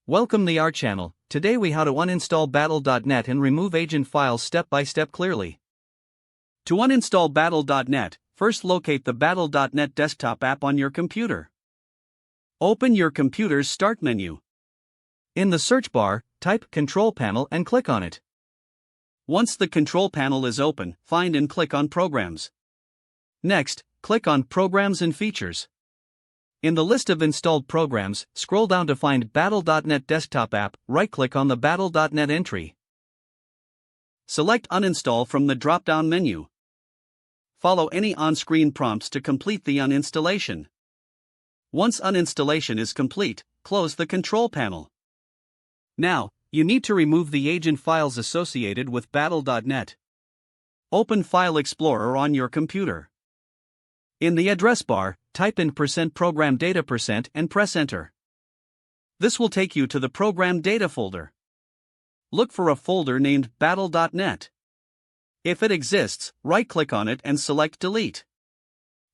Welcome to our channel. Today we how to uninstall battle.net and remove agent files step by step clearly. To uninstall battle.net, first locate the battle.net desktop app on your computer. Open your computer's start menu. In the search bar, type Control Panel and click on it. Once the control panel is open, find and click on Programs. Next, click on Programs and Features. In the list of installed programs, scroll down to find Battle.net Desktop App, right-click on the Battle.net entry. Select Uninstall from the drop-down menu. Follow any on-screen prompts to complete the uninstallation. Once uninstallation is complete, close the control panel. Now, you need to remove the agent files associated with Battle.net. Open File Explorer on your computer. In the address bar, type in %program data % and press Enter. This will take you to the program data folder. Look for a folder named Battle.net. If it exists, right-click on it and select Delete.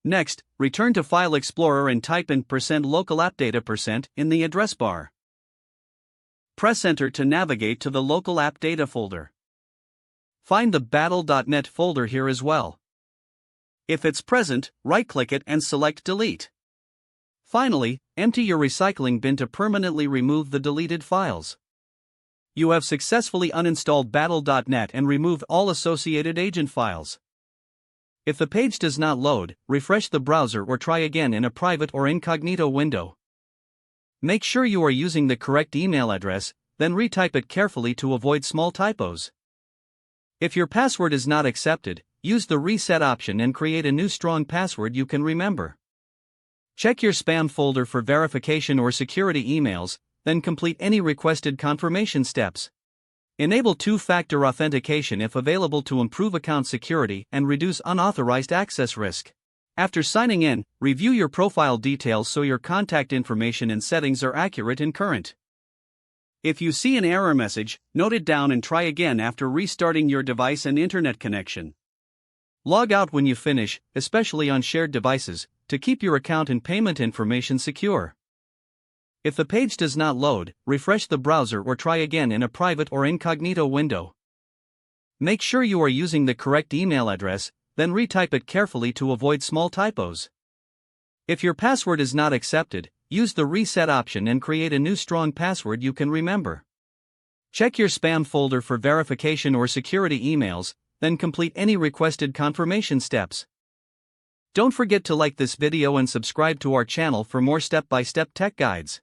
Next, return to File Explorer and type in %local app data % in the address bar. Press Enter to navigate to the local app data folder. Find the Battle.net folder here as well. If it's present, right-click it and select Delete. Finally, empty your recycling bin to permanently remove the deleted files. You have successfully uninstalled Battle.net and removed all associated agent files. If the page does not load, refresh the browser or try again in a private or incognito window. Make sure you are using the correct email address, then retype it carefully to avoid small typos. If your password is not accepted, use the reset option and create a new strong password you can remember. Check your spam folder for verification or security emails, then complete any requested confirmation steps. Enable two-factor authentication if available to improve account security and reduce unauthorized access risk. After signing in, review your profile details so your contact information and settings are accurate and current. If you see an error message, note it down and try again after restarting your device and internet connection. Log out when you finish, especially on shared devices, to keep your account and payment information secure. If the page does not load, refresh the browser or try again in a private or incognito window. Make sure you are using the correct email address, then retype it carefully to avoid small typos. If your password is not accepted, use the reset option and create a new strong password you can remember. Check your spam folder for verification or security emails, then complete any requested confirmation steps. Don't forget to like this video and subscribe to our channel for more step-by-step tech guides.